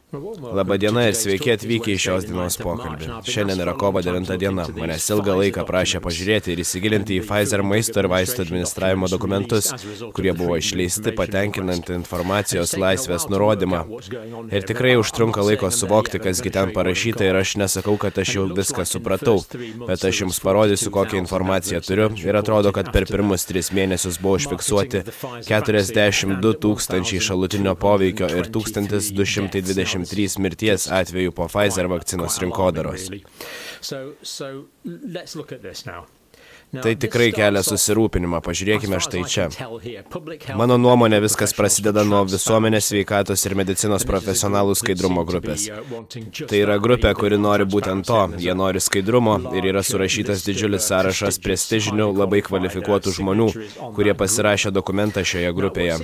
Labadiena ir sveiki atvykę į šios dienos pokalbį. Šiandien yra kovo 9 diena. Manęs ilgą laiką prašė pažiūrėti ir įsigilinti į Pfizer maisto ir vaistų administravimo dokumentus, kurie buvo išleisti patenkinant informacijos laisvės nurodymą. Ir tikrai užtrunka laiko suvokti, kasgi ten parašyta, ir aš nesakau, kad aš jau viską supratau, bet aš jums parodysiu, kokią informaciją turiu, ir atrodo, kad per pirmus 3 mėnesius buvo užfiksuoti 42 000 šalutinio poveikio ir 1223 mirties atvejų po Pfizer vakcinos rinkodaros. Tai tikrai kelia susirūpinimą, pažiūrėkime štai čia. Mano nuomonė, viskas prasideda nuo visuomenės sveikatos ir medicinos profesionalų skaidrumo grupės. Tai yra grupė, kuri nori būtent to, jie nori skaidrumo ir yra surašytas didžiulis sąrašas prestižinių, labai kvalifikuotų žmonių, kurie pasirašė dokumentą šioje grupėje.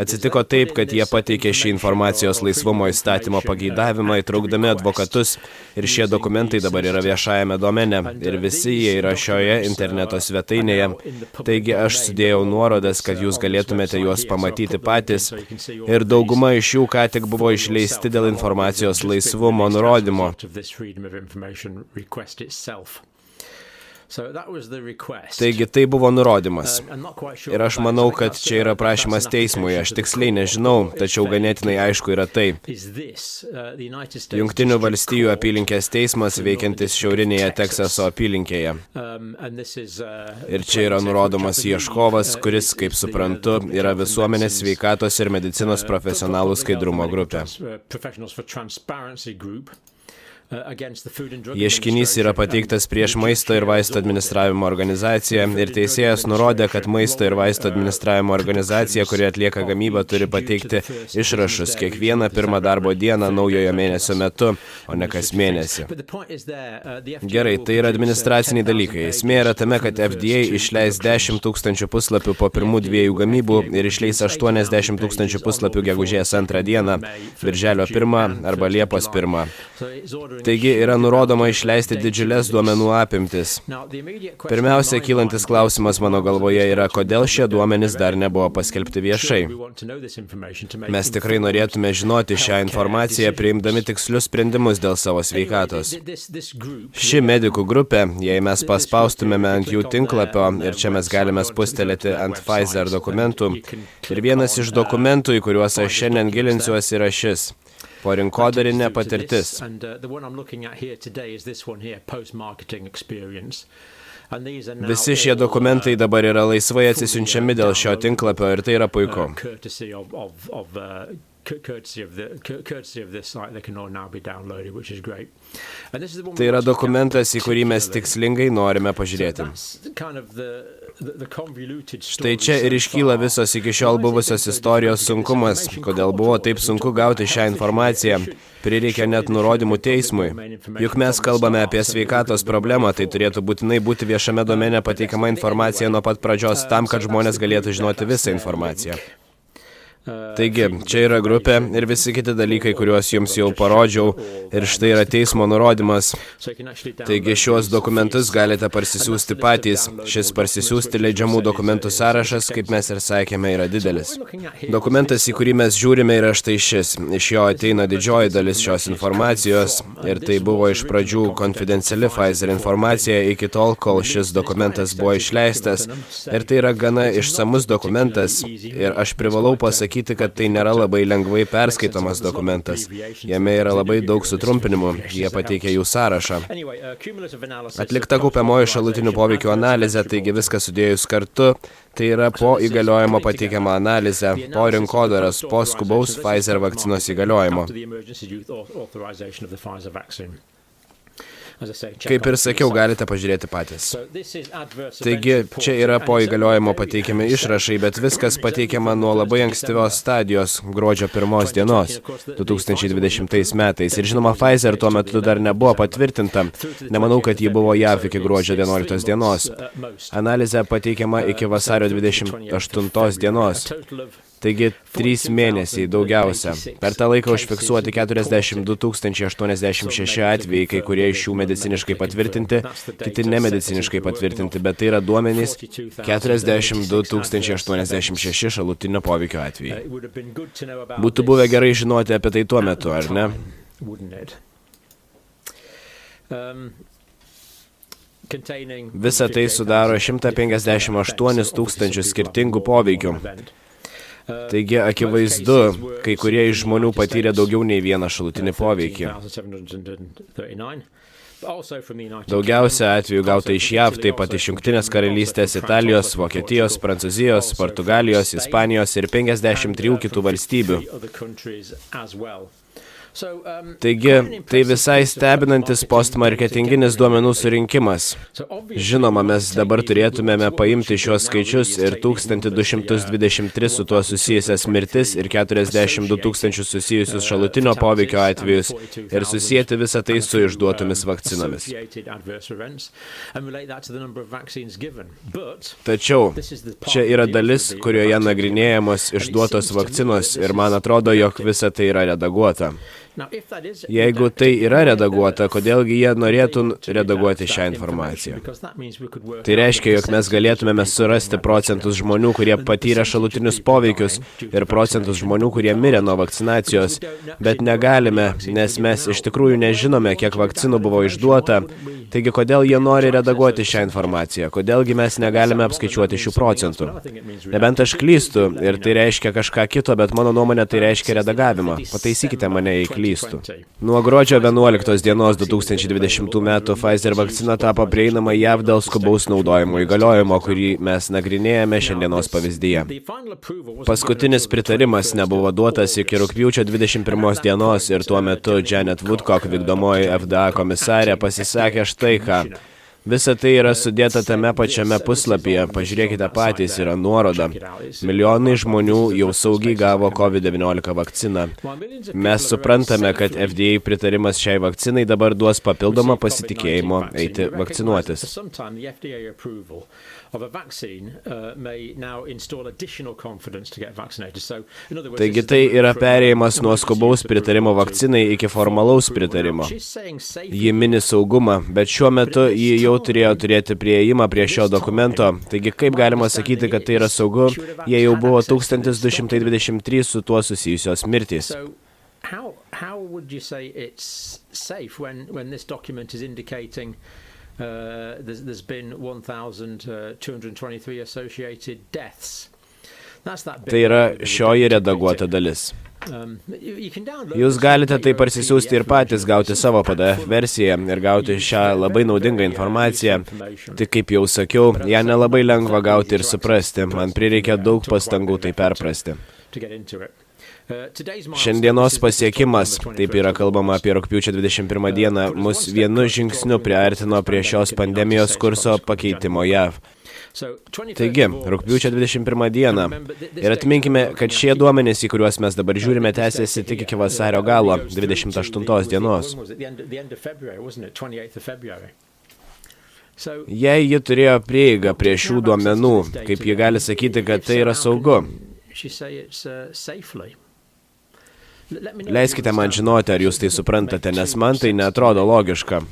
Atsitiko taip, kad jie pateikė šį informacijos laisvumo įstatymo pageidavimą, įtraukdami advokatus, ir šie dokumentai dabar yra viešajame domene, ir visi jie yra šioje interneto svetainėje. Taigi aš sudėjau nuorodas, kad jūs galėtumėte juos pamatyti patys, ir dauguma iš jų ką tik buvo išleisti dėl informacijos laisvumo nurodymo. Taigi tai buvo nurodymas. Ir aš manau, kad čia yra prašymas teismui, aš tiksliai nežinau, tačiau ganėtinai aišku yra tai. Jungtinių valstijų apylinkės teismas veikiantis šiaurinėje Teksaso apylinkėje. Ir čia yra nurodomas ieškovas, kuris, kaip suprantu, yra visuomenės sveikatos ir medicinos profesionalų skaidrumo grupė. Ieškinys yra pateiktas prieš Maisto ir vaistų administravimo organizaciją, ir teisėjas nurodė, kad Maisto ir vaistų administravimo organizacija, kuri atlieka gamybą, turi pateikti išrašus kiekvieną pirmą darbo dieną naujojo mėnesio metu, o ne kas mėnesį. Gerai, tai yra administraciniai dalykai. Esmė yra tame, kad FDA išleis 10 000 puslapių po pirmų 2 gamybų ir išleis 80 000 puslapių gegužės 2 dieną, birželio 1 arba liepos 1. Taigi yra nurodoma išleisti didžiulės duomenų apimtis. Pirmiausia, kylantis klausimas mano galvoje yra, kodėl šie duomenys dar nebuvo paskelbti viešai. Mes tikrai norėtume žinoti šią informaciją, priimdami tikslius sprendimus dėl savo sveikatos. Ši medikų grupė, jei mes paspaustumėme ant jų tinklapio, ir čia mes galime spustelėti ant Pfizer dokumentų, ir vienas iš dokumentų, į kuriuos aš šiandien gilinsiuosi, yra šis. Porinkodarinė patirtis. Visi šie dokumentai dabar yra laisvai atsisiunčiami dėl šio tinklapio, ir tai yra puiku. Tai yra dokumentas, į kurį mes tikslingai norime pažiūrėti. Štai čia ir iškyla visos iki šiol buvusios istorijos sunkumas, kodėl buvo taip sunku gauti šią informaciją. Prireikia net nurodymų teismui. Juk mes kalbame apie sveikatos problemą, tai turėtų būtinai būti viešame domene pateikiama informacija nuo pat pradžios tam, kad žmonės galėtų žinoti visą informaciją. Taigi, čia yra grupė ir visi kiti dalykai, kuriuos jums jau parodžiau, ir štai yra teismo nurodymas. Taigi, šiuos dokumentus galite parsisiųsti patys. Šis parsisiųsti leidžiamų dokumentų sąrašas, kaip mes ir sakėme, yra didelis. Dokumentas, į kurį mes žiūrime, yra štai šis. Iš jo ateina didžioji dalis šios informacijos, ir tai buvo iš pradžių konfidenciali Pfizer informacija iki tol, kol šis dokumentas buvo išleistas. Ir tai yra gana išsamus dokumentas, ir aš privalau pasakyti, kad tai nėra labai lengvai perskaitomas dokumentas. Jame yra labai daug sutrumpinimų, jie pateikia jų sąrašą. Atlikta kaupiamoji šalutinių poveikių analizė, taigi viską sudėjus kartu, tai yra po įgaliojimo pateikiama analizė, po rinkodaros, po skubaus Pfizer vakcinos įgaliojimo. Kaip ir sakiau, galite pažiūrėti patys. Taigi, čia yra po įgaliojimo pateikiami išrašai, bet viskas pateikiama nuo labai ankstyvos stadijos, gruodžio 1 dienos, 2020 metais. Ir žinoma, Pfizer tuo metu dar nebuvo patvirtinta. Nemanau, kad ji buvo JAV iki gruodžio 11 dienos. Analizė pateikiama iki vasario 28 dienos. Taigi 3 mėnesiai daugiausia. Per tą laiką užfiksuoti 42 086 atvejai, kai kurie iš jų mediciniškai patvirtinti, kiti nemediciniškai patvirtinti, bet tai yra duomenys 42 086 šalutinio poveikio atvejai. Būtų buvę gerai žinoti apie tai tuo metu, ar ne? Visa tai sudaro 158 000 skirtingų poveikių. Taigi, akivaizdu, kai kurie iš žmonių patyrė daugiau nei vieną šalutinį poveikį. Daugiausia atvejų gauta iš JAV, taip pat iš Jungtinės karalystės, Italijos, Vokietijos, Prancūzijos, Portugalijos, Ispanijos ir 53 kitų valstybių. Taigi, tai visai stebinantis postmarketinginis duomenų surinkimas. Žinoma, mes dabar turėtumėme paimti šios skaičius ir 1223 su tuo susijusias mirtis ir 42 000 susijusius šalutinio poveikio atvejus ir susijęti visą tai su išduotomis vakcinomis. Tačiau, čia yra dalis, kurioje nagrinėjamos išduotos vakcinos ir man atrodo, jog visa tai yra redaguota. Jeigu tai yra redaguota, kodėlgi jie norėtų redaguoti šią informaciją? Tai reiškia, jog mes galėtumėme surasti procentus žmonių, kurie patyrė šalutinius poveikius ir procentus žmonių, kurie mirė nuo vakcinacijos, bet negalime, nes mes iš tikrųjų nežinome, kiek vakcinų buvo išduota. Taigi, kodėl jie nori redaguoti šią informaciją? Kodėlgi mes negalime apskaičiuoti šių procentų? Nebent aš klystu ir tai reiškia kažką kito, bet mano nuomonė tai reiškia redagavimą. Pataisykite mane, jei klystu. Nuo gruodžio 11 dienos 2020 metų Pfizer vakcina tapo prieinama JAV dėl skubaus naudojimo įgaliojimo, kurį mes nagrinėjame šiandienos pavyzdyje. Paskutinis pritarimas nebuvo duotas iki rugpjūčio 21 dienos ir tuo metu Janet Woodcock, vykdomoji FDA komisarė, pasisakė štai ką. Visa tai yra sudėta tame pačiame puslapyje, pažiūrėkite patys, yra nuoroda. Milijonai žmonių jau saugiai gavo COVID-19 vakciną. Mes suprantame, kad FDA pritarimas šiai vakcinai dabar duos papildomą pasitikėjimo eiti vakcinuotis. Taigi tai yra perėjimas nuo skubaus pritarimo vakcinai iki formalaus pritarimo. Ji mini saugumą, bet šiuo metu ji jau turėjo turėti prieėjimą prie šio dokumento. Taigi kaip galima sakyti, kad tai yra saugu, jei jau buvo 1223 su tuo susijusios mirtys? How would you say it's safe when this document is indicating there's been 1,223 associated deaths? Tai yra šioji redaguota dalis. Jūs galite tai parsisiųsti ir patys gauti savo PDF versiją ir gauti šią labai naudingą informaciją. Tik kaip jau sakiau, ją nelabai lengva gauti ir suprasti. Man prireikia daug pastangų tai perprasti. Šiandienos pasiekimas, taip yra kalbama apie rugpjūčio 21 dieną, mus vienu žingsniu priartino prie šios pandemijos kurso pakeitimo JAV. Taigi, rugpjūčio 21 dieną. Ir atminkime, kad šie duomenys, į kuriuos mes dabar žiūrime, tęsiasi tik iki vasario galo, 28 dienos. Jei ji turėjo prieigą prie šių duomenų, kaip ji gali sakyti, kad tai yra saugu? Leiskite man žinoti, ar jūs tai suprantate, nes man tai neatrodo logiška.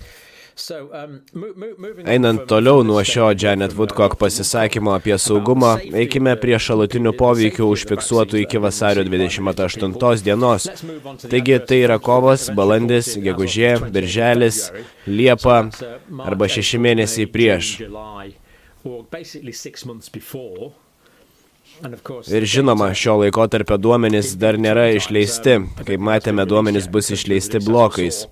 Einant toliau nuo šio Janet Woodcock pasisakymo apie saugumą, eikime prie šalutinių poveikių užfiksuotų iki vasario 28 dienos. Taigi tai yra kovas, balandis, gegužė, birželis, liepa arba 6 mėnesiai prieš. Ir žinoma, šio laikotarpio duomenys dar nėra išleisti. Kaip matėme, duomenys bus išleisti blokais.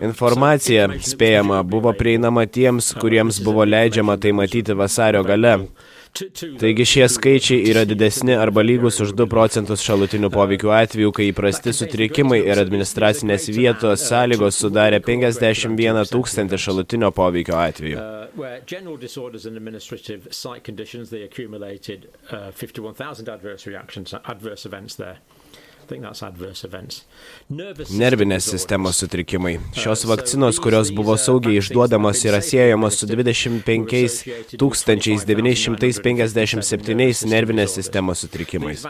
Informacija, spėjama, buvo prieinama tiems, kuriems buvo leidžiama tai matyti vasario gale. Taigi šie skaičiai yra didesni arba lygus už 2 procentus šalutinių poveikių atvejų, kai įprasti sutrikimai ir administracinės vietos sąlygos sudarė 51 000 šalutinio poveikio atvejų. Nervinės sistemos sutrikimai. Šios vakcinos, kurios buvo saugiai išduodamos, yra siejamos su 25 957 nervinės sistemos sutrikimais.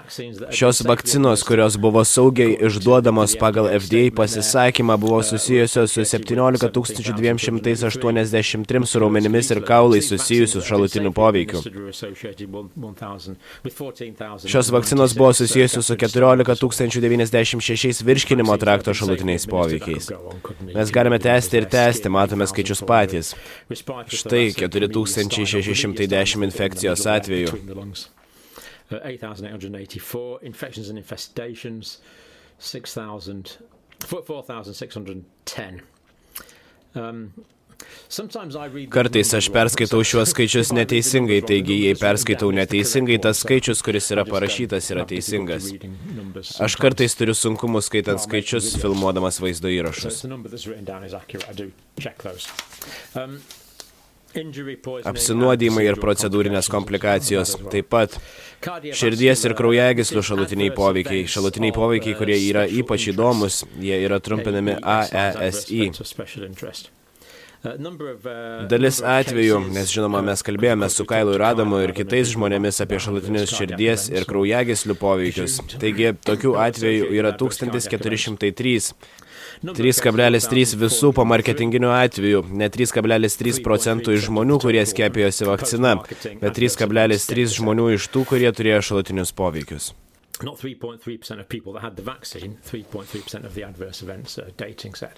Šios vakcinos, kurios buvo saugiai išduodamos pagal FDA pasisakymą, buvo susijusios su 17 283 su raumenimis ir kaulais susijusių šalutinių poveikių. Šios vakcinos buvo susijusios su 14 096 virškinimo trakto šalutiniais poveikiais. Mes galime tęsti ir tęsti, matome skaičius patys. Štai 4610 infekcijos atvejų. 8,884 infections and infestations, 4,610. Kartais aš perskaitau šiuos skaičius neteisingai, taigi jei perskaitau neteisingai, tas skaičius, kuris yra parašytas, yra teisingas. Aš kartais turiu sunkumų skaitant skaičius, filmuodamas vaizdo įrašus. Apsinuodijimai ir procedūrinės komplikacijos. Taip pat širdies ir kraujagyslių šalutiniai poveikiai, kurie yra ypač įdomus, jie yra trumpinami AESI. Dalis atvejų, nes žinoma, mes kalbėjome su Kailu ir Adamu ir kitais žmonėmis apie šalutinius širdies ir kraujagyslių poveikius. Taigi, tokių atvejų yra 1403. 3,3 visų po marketinginių atvejų, ne 3,3% iš žmonių, kurie skiepijosi vakcina, bet 3,3 žmonių iš tų, kurie turėjo šalutinius poveikius. Not 3.3% of people that had the vaccine, 3.3% of the adverse events dating set.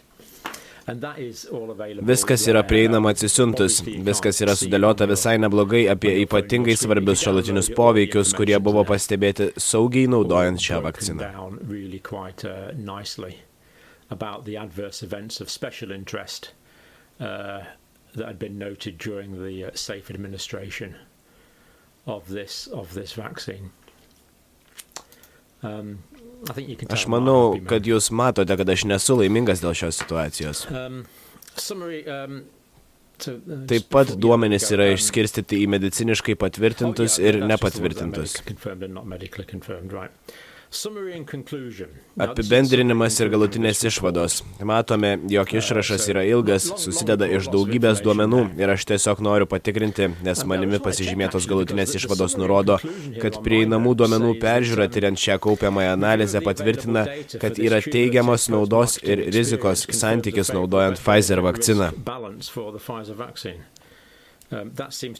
Viskas yra prieinama atsisiuntus, viskas yra sudėliota visai neblogai apie ypatingai svarbius šalutinius poveikius, kurie buvo pastebėti saugiai naudojant šią vakciną. About the adverse events of special interest that had been noted during the safe administration of this vaccine. Aš manau, kad jūs matote, kad aš nesu laimingas dėl šios situacijos. Taip pat duomenys yra išskirstyti į mediciniškai patvirtintus ir nepatvirtintus. Apibendrinimas ir galutinės išvados. Matome, jog išrašas yra ilgas, susideda iš daugybės duomenų ir aš tiesiog noriu patikrinti, nes manimi pasižymėtos galutinės išvados nurodo, kad prieinamų duomenų peržiūra tyriant šią kaupiamąją analizę patvirtina, kad yra teigiamos naudos ir rizikos santykis naudojant Pfizer vakciną.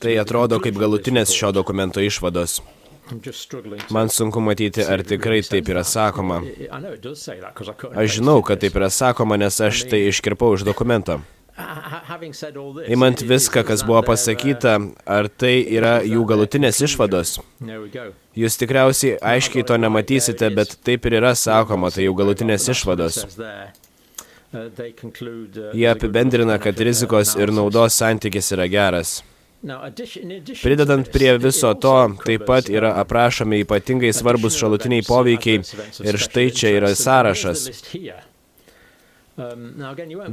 Tai atrodo kaip galutinės šio dokumento išvados. Man sunku matyti, ar tikrai taip yra sakoma. Aš žinau, kad taip yra sakoma, nes aš tai iškirpau iš dokumento. Imant viską, kas buvo pasakyta, ar tai yra jų galutinės išvados? Jūs tikriausiai aiškiai to nematysite, bet taip ir yra sakoma, tai jų galutinės išvados. Jie apibendrina, kad rizikos ir naudos santykis yra geras. Pridedant prie viso to, taip pat yra aprašomi ypatingai svarbus šalutiniai poveikiai ir štai čia yra sąrašas.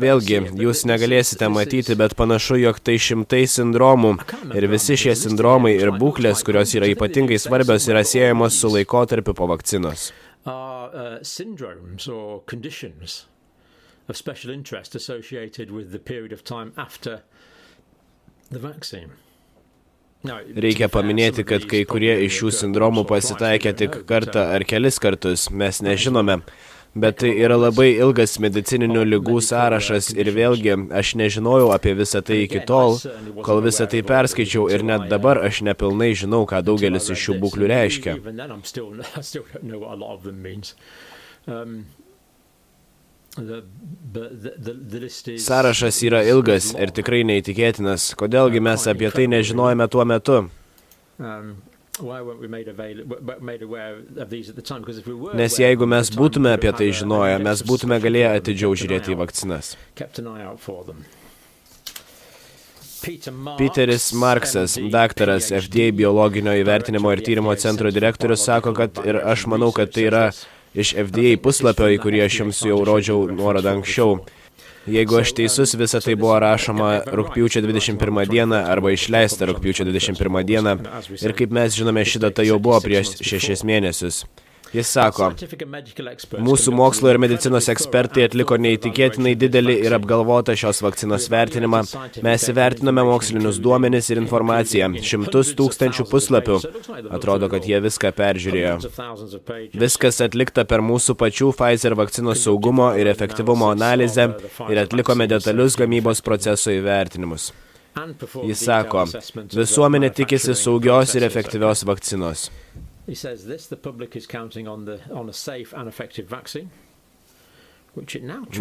Vėlgi, jūs negalėsite matyti, bet panašu, jog tai šimtai sindromų ir visi šie sindromai ir būklės, kurios yra ypatingai svarbios, yra siejamos su laikotarpiu po vakcinos. Reikia paminėti, kad kai kurie iš šių sindromų pasitaikė tik kartą ar kelis kartus, mes nežinome, bet tai yra labai ilgas medicininių ligų sąrašas ir vėlgi aš nežinojau apie visą tai iki tol, kol visą tai perskaičiau ir net dabar aš nepilnai žinau, ką daugelis iš šių būklių reiškia. Sąrašas yra ilgas ir tikrai neįtikėtinas. Kodėlgi mes apie tai nežinojome tuo metu? Nes jeigu mes būtume apie tai žinoję, mes būtume galėję atidžiau žiūrėti į vakcinas. Peteris Marksas, daktaras, FDA biologinio įvertinimo ir tyrimo centro direktorius, sako, kad ir aš manau, kad tai yra iš FDA puslapio, į kurį aš jums jau rodžiau nuorodą anksčiau. Jeigu aš teisus, visa tai buvo rašoma rugpjūčio 21 dieną arba išleista rugpjūčio 21 dieną ir kaip mes žinome, ši data jau buvo prieš 6 mėnesius. Jis sako, mūsų mokslo ir medicinos ekspertai atliko neįtikėtinai didelį ir apgalvotą šios vakcinos vertinimą. Mes įvertinome mokslinius duomenis ir informaciją. 100 000 puslapių. Atrodo, kad jie viską peržiūrėjo. Viskas atlikta per mūsų pačių Pfizer vakcinos saugumo ir efektyvumo analizę ir atlikome detalius gamybos proceso įvertinimus. Jis sako, visuomenė tikisi saugios ir efektyvios vakcinos.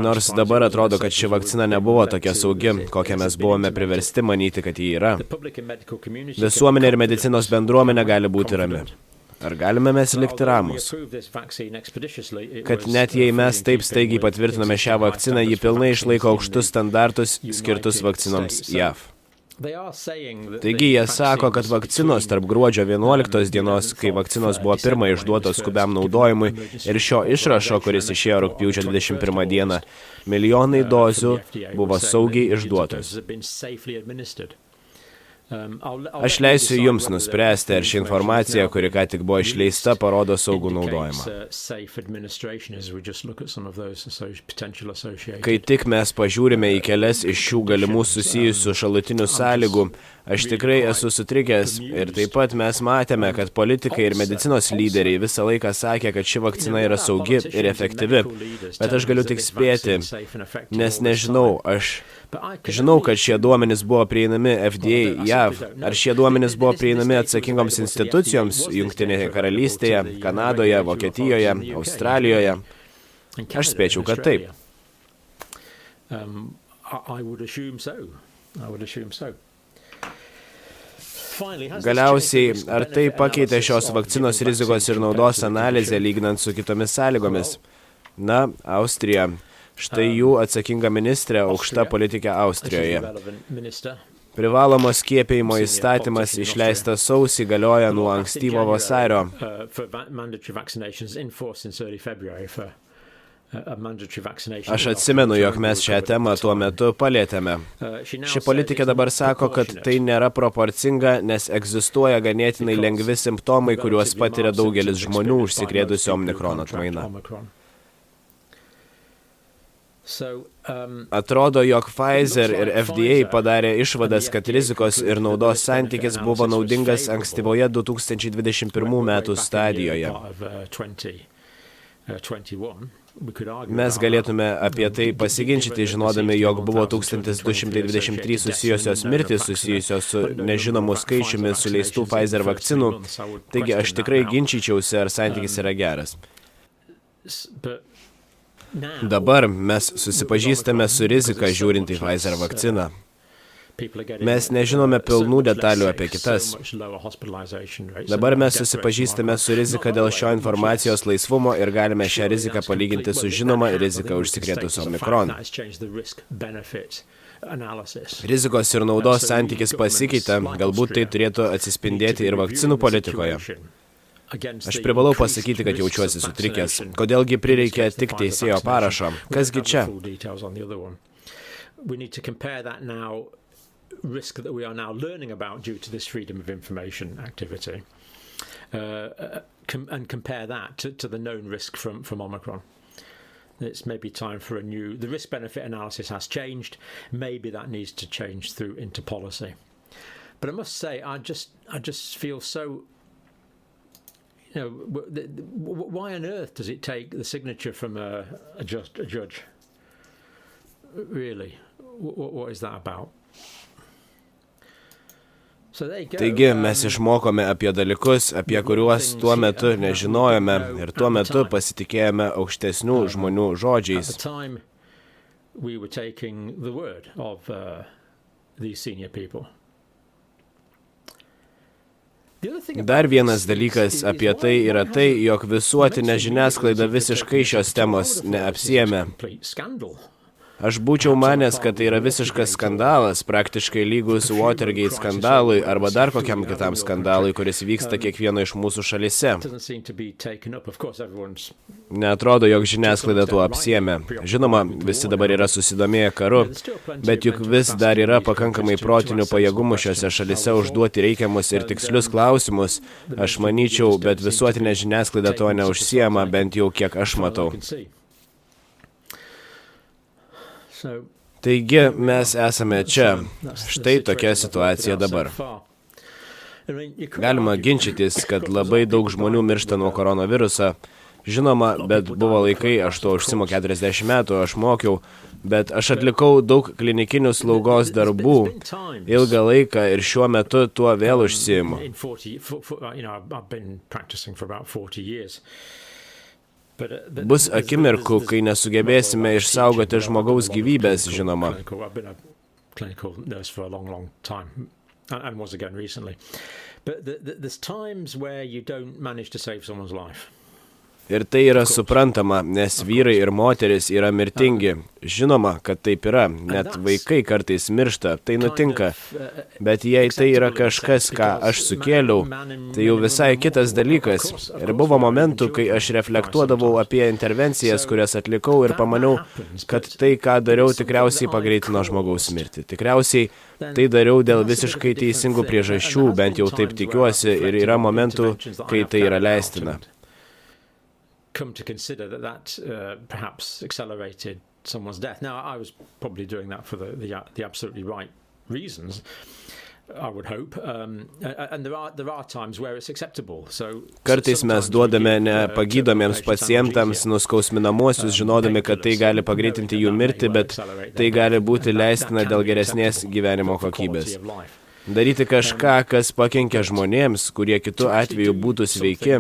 Nors dabar atrodo, kad ši vakcina nebuvo tokia saugi, kokią mes buvome priversti manyti, kad ji yra. Visuomenė ir medicinos bendruomenė gali būti rami. Ar galime mes likti ramus? Kad net jei mes taip staigiai patvirtiname šią vakciną, ji pilnai išlaiko aukštus standartus skirtus vakcinoms JAV. Taigi jie sako, kad vakcinos tarp gruodžio 11 dienos, kai vakcinos buvo pirmą išduotos skubiam naudojimui, ir šio išrašo, kuris išėjo rugpjūčio 21 dieną, milijonai dozių buvo saugiai išduotos. Aš leisiu jums nuspręsti, ar ši informacija, kuri ką tik buvo išleista, parodo saugų naudojimą. Kai tik mes pažiūrime į kelias iš šių galimų susijusių šalutinių sąlygų, aš tikrai esu sutrikęs ir taip pat mes matėme, kad politikai ir medicinos lyderiai visą laiką sakė, kad ši vakcina yra saugi ir efektyvi, bet aš galiu tik spėti, nes nežinau, aš žinau, kad šie duomenys buvo prieinami FDA JAV, ar šie duomenys buvo prieinami atsakingoms institucijoms Jungtinėje karalystėje, Kanadoje, Vokietijoje, Australijoje. Aš spėčiau, kad taip. Galiausiai, ar tai pakeitė šios vakcinos rizikos ir naudos analizę lyginant su kitomis sąlygomis? Na, Austrija. Štai jų atsakinga ministrė, aukšta politikė Austrijoje. Privalomos skiepijimo įstatymas išleistas sausį galioja nuo ankstyvo vasario. Aš atsimenu, jog mes šią temą tuo metu palietėme. Ši politikė dabar sako, kad tai nėra proporcinga, nes egzistuoja ganėtinai lengvi simptomai, kuriuos patiria daugelis žmonių užsikrėtusių Omikron atmaina. Atrodo, jog Pfizer ir FDA padarė išvadas, kad rizikos ir naudos santykis buvo naudingas ankstyvoje 2021 metų stadijoje. Mes galėtume apie tai pasiginčyti, žinodami, jog buvo 1223 susijusios mirtys susijusios su nežinomu skaičiumi suleistų Pfizer vakcinų, taigi aš tikrai ginčyčiausi, ar santykis yra geras. Dabar mes susipažįstame su rizika žiūrint į Pfizer vakciną. Mes nežinome pilnų detalių apie kitas. Dabar mes susipažįstame su rizika dėl šio informacijos laisvumo ir galime šią riziką palyginti su žinoma rizika užsikrėtus Omikron. Rizikos ir naudos santykis pasikeitė, galbūt tai turėtų atsispindėti ir vakcinų politikoje. Aš privalau pasakyti, kad jaučiuosi sutrikęs. Kodėlgi prireikė tik teisėjo parašo? Kasgi čia? Risk that we are now learning about due to this freedom of information activity and compare that to the known risk from Omicron. It's maybe time for a new... The risk-benefit analysis has changed. Maybe that needs to change through into policy. But I must say, I just feel so... You know, why on earth does it take the signature from a judge? Really? What is that about? Taigi mes išmokome apie dalykus, apie kuriuos tuo metu nežinojome ir tuo metu pasitikėjome aukštesnių žmonių žodžiais. Dar vienas dalykas apie tai yra tai, jog visuotinė žiniasklaida visiškai šios temos neapsiėmė. Aš būčiau manęs, kad tai yra visiškas skandalas, praktiškai lygus Watergate skandalui arba dar kokiam kitam skandalui, kuris vyksta kiekvieno iš mūsų šalyse. Neatrodo, jog žiniasklaida tuo apsiėmė. Žinoma, visi dabar yra susidomėję karu, bet juk vis dar yra pakankamai protinių pajėgumų šiose šalyse užduoti reikiamus ir tikslius klausimus. Aš manyčiau, bet visuotinė žiniasklaida to neužsiema, bent jau kiek aš matau. Taigi, mes esame čia. Štai tokia situacija dabar. Galima ginčytis, kad labai daug žmonių miršta nuo koronaviruso. Žinoma, bet buvo laikai, aš to užsimu 40 metų, aš mokiau, bet aš atlikau daug klinikinių slaugos darbų ilgą laiką ir šiuo metu tuo vėl užsiimu. Bus akimirkų, kai nesugebėsime išsaugoti žmogaus gyvybės, žinoma. Ir tai yra suprantama, nes vyrai ir moteris yra mirtingi. Žinoma, kad taip yra, net vaikai kartais miršta, tai nutinka. Bet jei tai yra kažkas, ką aš sukėliau, tai jau visai kitas dalykas. Ir buvo momentų, kai aš reflektuodavau apie intervencijas, kurias atlikau ir pamaniau, kad tai, ką dariau, tikriausiai pagreitino žmogaus mirtį. Tikriausiai tai dariau dėl visiškai teisingų priežasčių, bent jau taip tikiuosi, ir yra momentų, kai tai yra leistina. Come to consider that perhaps accelerated someone's death. Now, I was probably doing that for the absolutely right reasons, I would hope. And there are times where it's acceptable. Kartais mes duodame nepagydomiems pacientams nuskausminamuosius, žinodami, kad tai gali pagreitinti jų mirtį, bet tai gali būti leistina dėl geresnės gyvenimo kokybės. Daryti kažką, kas pakenkia žmonėms, kurie kitu atveju būtų sveiki.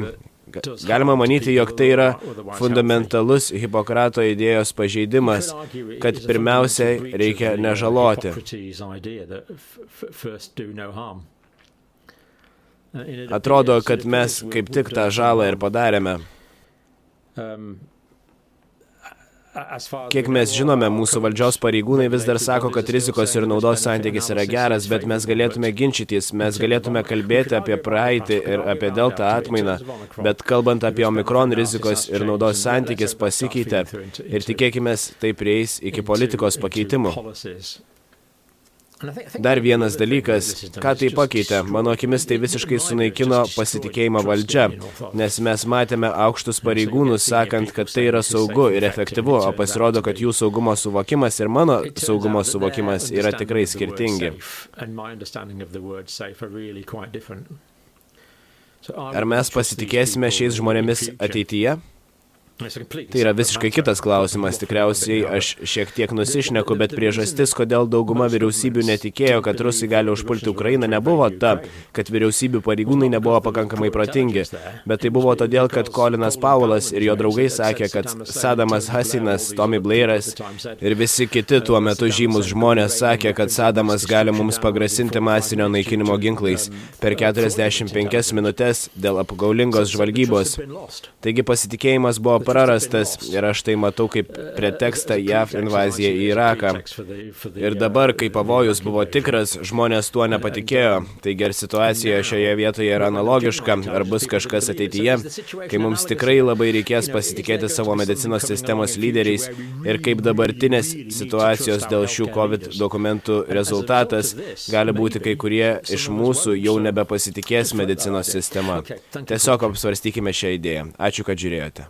Galima manyti, jog tai yra fundamentalus Hipokrato idėjos pažeidimas, kad pirmiausiai reikia nežaloti. Atrodo, kad mes kaip tik tą žalą ir padarėme. Kiek mes žinome, mūsų valdžios pareigūnai vis dar sako, kad rizikos ir naudos santykis yra geras, bet mes galėtume ginčytis, mes galėtume kalbėti apie praeitį ir apie delta atmainą, bet kalbant apie Omikron, rizikos ir naudos santykis pasikeitė ir tikėkime, tai prieis iki politikos pakeitimų. Dar vienas dalykas, ką tai pakeitė, mano akimis tai visiškai sunaikino pasitikėjimą valdžia, nes mes matėme aukštus pareigūnus sakant, kad tai yra saugu ir efektyvu, o pasirodo, kad jų saugumo suvokimas ir mano saugumo suvokimas yra tikrai skirtingi. Ar mes pasitikėsime šiais žmonėmis ateityje? Tai yra visiškai kitas klausimas, tikriausiai aš šiek tiek nusišneku, bet priežastis, kodėl dauguma vyriausybių netikėjo, kad rusai gali užpulti Ukrainą, nebuvo ta, kad vyriausybių pareigūnai nebuvo pakankamai protingi, bet tai buvo todėl, kad Colinas Powellas ir jo draugai sakė, kad Sadamas Husseinas, Tony Blairas ir visi kiti tuo metu žymus žmonės sakė, kad Sadamas gali mums pagrasinti masinio naikinimo ginklais per 45 minutes dėl apgaulingos žvalgybos. Taigi pasitikėjimas buvo prarastas ir aš tai matau kaip pretekstą JAV invaziją į Iraką. Ir dabar, kai pavojus buvo tikras, žmonės tuo nepatikėjo. Taigi ar situacija šioje vietoje yra analogiška, ar bus kažkas ateityje, kai mums tikrai labai reikės pasitikėti savo medicinos sistemos lyderiais ir kaip dabartinės situacijos dėl šių COVID dokumentų rezultatas gali būti kai kurie iš mūsų jau nebepasitikės medicinos sistema. Tiesiog apsvarstykime šią idėją. Ačiū, kad žiūrėjote.